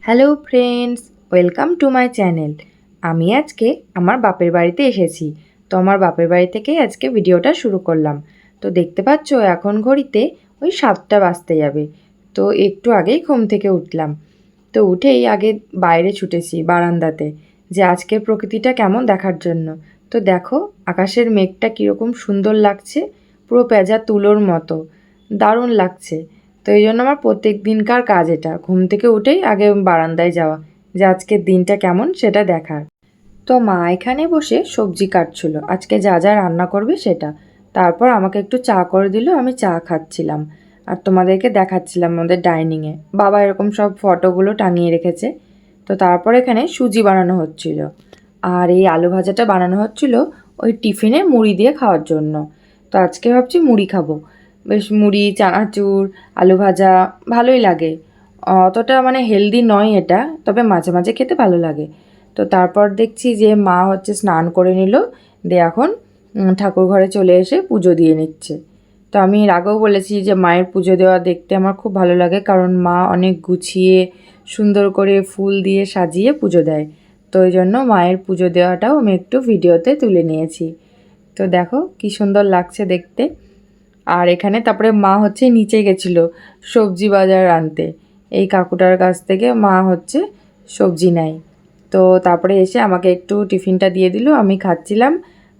Hello friends, welcome to my channel. আমি আজকে আমার বাপের বাড়িতে এসেছি। তো আমার বাপের বাড়ি থেকেই আজকে ভিডিওটা শুরু করলাম। তো দেখতে পাচ্ছ এখন ঘড়িতে ওই 7টা বাজতে যাবে। তো একটু আগেই ঘুম থেকে উঠলাম। তো উঠেই আগে বাইরে ছুটেছি বারান্দাতে, যে আজকের প্রকৃতিটা কেমন দেখার জন্য। তো দেখো আকাশের মেঘটা কীরকম সুন্দর লাগছে, পুরো পেঁজা তুলোর মতো, দারুণ লাগছে। তো এই জন্য আমার প্রত্যেক দিনকার কাজ এটা, ঘুম থেকে উঠেই আগে বারান্দায় যাওয়া, যে আজকের দিনটা কেমন সেটা দেখার। তো মা এখানে বসে সবজি কাটছিল, আজকে যা যা রান্না করবে সেটা। তারপর আমাকে একটু চা করে দিল, আমি চা খাচ্ছিলাম আর তোমাদেরকে দেখাচ্ছিলাম আমাদের ডাইনিংয়ে। বাবা এরকম সব ফটোগুলো টাঙিয়ে রেখেছে। তো তারপর এখানে সুজি বানানো হচ্ছিল, আর এই আলু ভাজাটা বানানো হচ্ছিল ওই টিফিনে মুড়ি দিয়ে খাওয়ার জন্য। তো আজকে ভাবছি মুড়ি খাবো। বেশ মুড়ি, চানাচুর, আলু ভাজা ভালোই লাগে। অতটা মানে হেলদি নয় এটা, তবে মাঝে মাঝে খেতে ভালো লাগে। তো তারপর দেখছি যে মা হচ্ছে স্নান করে নিল, দিয়ে এখন ঠাকুর ঘরে চলে এসে পুজো দিয়ে নিচ্ছে। তো আমি এর আগেও বলেছি যে মায়ের পুজো দেওয়া দেখতে আমার খুব ভালো লাগে, কারণ মা অনেক গুছিয়ে সুন্দর করে ফুল দিয়ে সাজিয়ে পুজো দেয়। তো ওই জন্য মায়ের পুজো দেওয়াটাও আমি একটু ভিডিওতে তুলে নিয়েছি। তো দেখো কি সুন্দর লাগছে দেখতে। আর এখানে তারপরে মা হচ্ছে নিচে গেছিলো সবজি বাজার আনতে, এই কাকুটার কাছ থেকে মা হচ্ছে সবজি নেয়। তো তারপরে এসে আমাকে একটু টিফিনটা দিয়ে দিল, আমি খাচ্ছিলাম।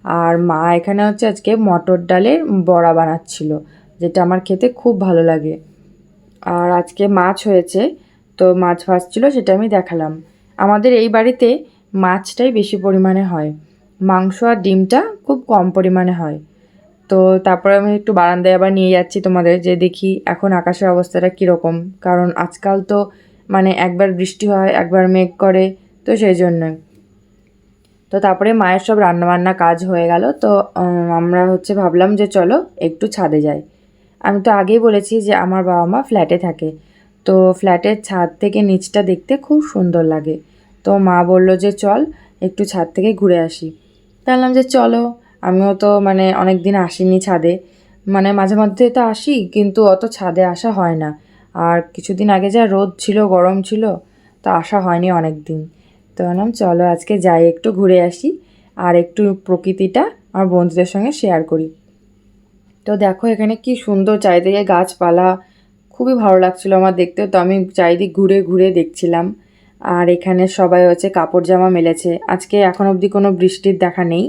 আর মা এখানে হচ্ছে আজকে মটর ডালের বড়া বানাচ্ছিল, যেটা আমার খেতে খুব ভালো লাগে। আর আজকে মাছ হয়েছে, তো মাছ ভাজছিল, সেটা আমি দেখালাম। আমাদের এই বাড়িতে মাছটাই বেশি পরিমাণে হয়, মাংস আর ডিমটা খুব কম পরিমাণে হয়। তো তারপরে আমি একটু বারান্দায় আবার নিয়ে যাচ্ছি তোমাদের, যে দেখি এখন আকাশের অবস্থাটা কীরকম, কারণ আজকাল তো মানে একবার বৃষ্টি হয় একবার মেঘ করে, তো সেই জন্যই। তো তারপরে মায়ের সব রান্নাবান্না কাজ হয়ে গেল। তো আমরা হচ্ছে ভাবলাম যে চলো একটু ছাদে যাই। আমি তো আগেই বলেছি যে আমার বাবা মা ফ্ল্যাটে থাকে, তো ফ্ল্যাটের ছাদ থেকে নিচটা দেখতে খুব সুন্দর লাগে। তো মা বলল যে চল একটু ছাদ থেকে ঘুরে আসি। বললাম যে চলো। আমিও তো মানে অনেক দিন আসিনি ছাদে, মানে মাঝে মধ্যে তো আসি কিন্তু অত ছাদে আসা হয় না। আর কিছুদিন আগে যা রোদ ছিল, গরম ছিল, তো আসা হয়নি অনেক দিন। তো বললাম চলো আজকে যাই একটু ঘুরে আসি, আর একটু প্রকৃতিটা আমার বন্ধুদের সঙ্গে শেয়ার করি। তো দেখো এখানে কি সুন্দর চারিদিকে গাছপালা, খুবই ভালো লাগছিল আমার দেখতে। তো আমি চারিদিক ঘুরে ঘুরে দেখছিলাম। আর এখানে সবাই হচ্ছে কাপড় জামা মেলেছে, আজকে এখন অবধি কোনো বৃষ্টির দেখা নেই,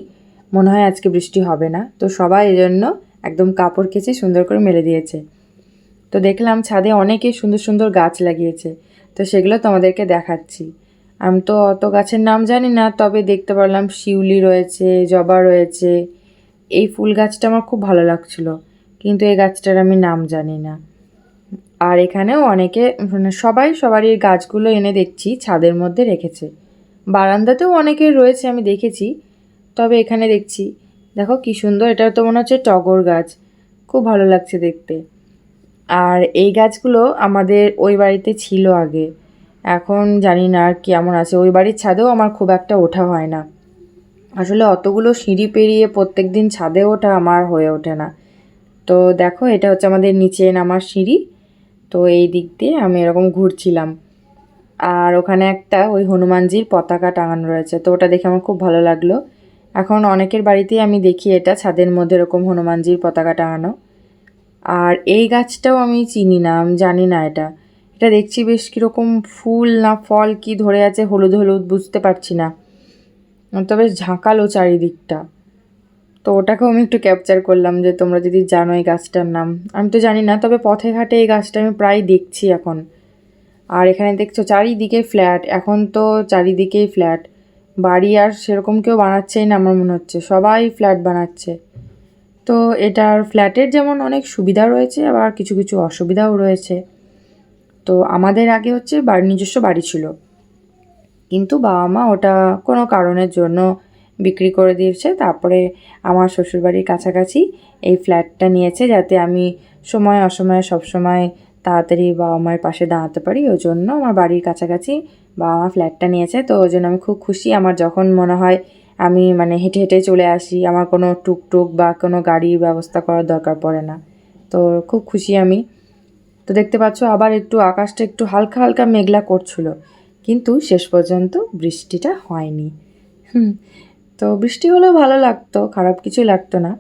মনে হয় আজকে বৃষ্টি হবে না। তো সবাই এজন্য একদম কাপড় কেচে সুন্দর করে মেলে দিয়েছে। তো দেখলাম ছাদে অনেকে সুন্দর সুন্দর গাছ লাগিয়েছে, তো সেগুলো তোমাদেরকে দেখাচ্ছি। আমি তো অত গাছের নাম জানি না, তবে দেখতে পারলাম শিউলি রয়েছে, জবা রয়েছে। এই ফুল গাছটা আমার খুব ভালো লাগছিল, কিন্তু এই গাছটার আমি নাম জানি না। আর এখানেও অনেকে মানে সবাই সবারই গাছগুলো এনে দেখছি ছাদের মধ্যে রেখেছে। বারান্দাতেও অনেকের রয়েছে আমি দেখেছি, তবে এখানে দেখছি। দেখো কি সুন্দর, এটা তো মনে হচ্ছে টগর গাছ, খুব ভালো লাগছে দেখতে। আর এই গাছগুলো আমাদের ওই বাড়িতে ছিল আগে, এখন জানি না আর কেমন আছে। ওই বাড়ির ছাদেও আমার খুব একটা ওঠা হয় না, আসলে অতগুলো সিঁড়ি পেরিয়ে প্রত্যেক দিন ছাদে ওঠা আমার হয়ে ওঠে না। তো দেখো এটা হচ্ছে আমাদের নিচে নামার সিঁড়ি। তো এই দিক দিয়ে আমি এরকম ঘুরছিলাম। আর ওখানে একটা ওই হনুমানজির পতাকা টাঙানো রয়েছে, তো ওটা দেখে আমার খুব ভালো লাগলো। এখন অনেকের বাড়িতেই আমি দেখি এটা ছাদের মধ্যে এরকম হনুমানজির পতাকা টাঙানো। আর এই গাছটাও আমি চিনি না, আমি জানি না এটা। এটা দেখছি বেশ কীরকম ফুল না ফল কি ধরে আছে, হলুদ হলুদ, বুঝতে পারছি না। তবে ঝাঁকালো চারিদিকটা। তো ওটাকেও আমি একটু ক্যাপচার করলাম, যে তোমরা যদি জানো এই গাছটার নাম। আমি তো জানি না, তবে পথে ঘাটে এই গাছটা আমি প্রায় দেখছি এখন। আর এখানে দেখছো চারিদিকে ফ্ল্যাট, এখন তো চারিদিকেই ফ্ল্যাট, বাড়ি আর সেরকম কেউ বানাচ্ছেই না আমার মনে হচ্ছে, সবাই ফ্ল্যাট বানাচ্ছে। তো এটার ফ্ল্যাটের যেমন অনেক সুবিধা রয়েছে, আবার কিছু কিছু অসুবিধাও রয়েছে। তো আমাদের আগে হচ্ছে নিজস্ব বাড়ি ছিল, কিন্তু বাবা মা ওটা কোনো কারণের জন্য বিক্রি করে দিয়েছে। তারপরে আমার শ্বশুরবাড়ির কাছাকাছি এই ফ্ল্যাটটা নিয়েছে, যাতে আমি সময় অসময়ে সবসময় তাড়াতাড়ি বাবা মায়ের পাশে দাঁড়াতে পারি। ওই জন্য আমার বাড়ির কাছাকাছি বাবা মা ফ্ল্যাটটা নিয়েছে। তো ওই জন্য আমি খুব খুশি। আমার যখন মনে হয় আমি মানে হেঁটে হেঁটে চলে আসি, আমার কোনো টুকটুক বা কোনো গাড়ির ব্যবস্থা করার দরকার পড়ে না। তো খুব খুশি আমি। তো দেখতে পাচ্ছ আবার একটু আকাশটা একটু হালকা হালকা মেঘলা করছিল, কিন্তু শেষ পর্যন্ত বৃষ্টিটা হয়নি। তো বৃষ্টি হলেও ভালো লাগতো, খারাপ কিছুই লাগতো না।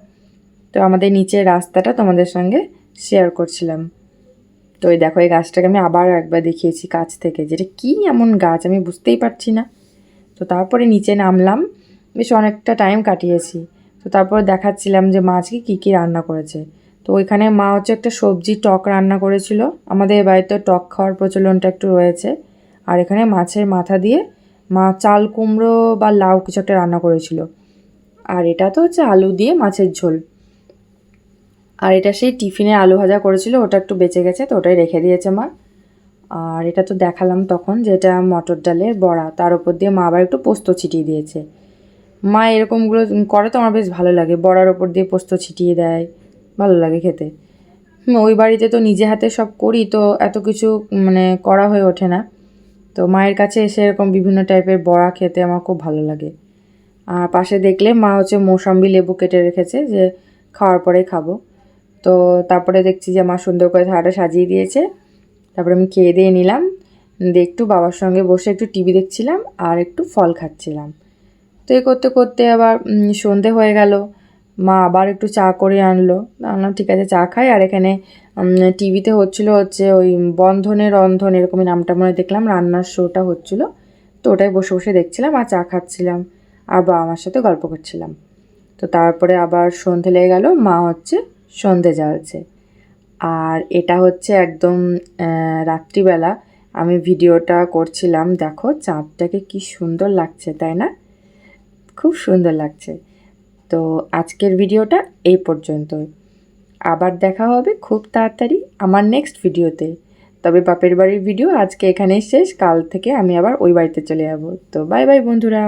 তো আমাদের নিচের রাস্তাটা তোমাদের সঙ্গে শেয়ার করছিলাম। তো এই দেখো, এই গাছটাকে আমি আবার একবার দেখিয়েছি কাছ থেকে, যেটা কী এমন গাছ আমি বুঝতেই পারছি না। তো তারপরে নিচে নামলাম, বেশ অনেকটা টাইম কাটিয়েছি। তো তারপর দেখাচ্ছিলাম যে মা আজকে কী কী রান্না করেছে। তো ওইখানে মা হচ্ছে একটা সবজি টক রান্না করেছিল। আমাদের বাড়িতে টক খাওয়ার প্রচলনটা একটু রয়েছে। আর এখানে মাছের মাথা দিয়ে মা চাল কুমড়ো বা লাউ কিছু একটা রান্না করেছিল। আর এটা তো হচ্ছে আলু দিয়ে মাছের ঝোল। আর এটা সেই টিফিনে আলু ভাজা করেছিল, ওটা একটু বেঁচে গেছে, তো ওটাই রেখে দিয়েছে মা। আর এটা তো দেখালাম তখন যে এটা মটর ডালের বড়া, তার উপর দিয়ে মা আবার একটু পোস্ত ছিটিয়ে দিয়েছে। মা এরকমগুলো করে তো আমার বেশ ভালো লাগে, বড়ার ওপর দিয়ে পোস্ত ছিটিয়ে দেয়, ভালো লাগে খেতে। ওই বাড়িতে তো নিজে হাতে সব করি, তো এত কিছু মানে করা হয়ে ওঠে না। তো মায়ের কাছে এসে এরকম বিভিন্ন টাইপের বড়া খেতে আমার খুব ভালো লাগে। আর পাশে দেখলে মা হচ্ছে মৌসম্বি লেবু কেটে রেখেছে, যে খাওয়ার পরে খাবো। তো তারপরে দেখছি যে মা সুন্দর করে থালাটা সাজিয়ে দিয়েছে। তারপরে আমি খেয়ে দিয়ে নিলাম, দিয়ে একটু বাবার সঙ্গে বসে একটু টিভি দেখছিলাম আর একটু ফল খাচ্ছিলাম। তো এই করতে করতে আবার সন্ধে হয়ে গেল। মা আবার একটু চা করে আনলো, আনলাম ঠিক আছে চা খাই। আর এখানে টিভিতে হচ্ছিলো হচ্ছে ওই বন্ধনের রন্ধন এরকমই নামটা মনে দেখলাম, রান্নার শোটা হচ্ছিলো। তো ওটাই বসে বসে দেখছিলাম আর চা খাচ্ছিলাম আর বাবা মার সাথে গল্প করছিলাম। তো তারপরে আবার সন্ধে লেগে গেল, মা হচ্ছে সন্ধে জ্বালছে। আর এটা হচ্ছে একদম রাত্রিবেলা আমি ভিডিওটা করছিলাম। দেখো চাঁদটাকে কি সুন্দর লাগছে, তাই না? খুব সুন্দর লাগছে। তো আজকের ভিডিওটা এই পর্যন্তই। আবার দেখা হবে খুব তাড়াতাড়ি আমার নেক্সট ভিডিওতে। তবে বাপের বাড়ির ভিডিও আজকে এখানেই শেষ, কাল থেকে আমি আবার ওই বাড়িতে চলে যাব। তো বাই বাই বন্ধুরা।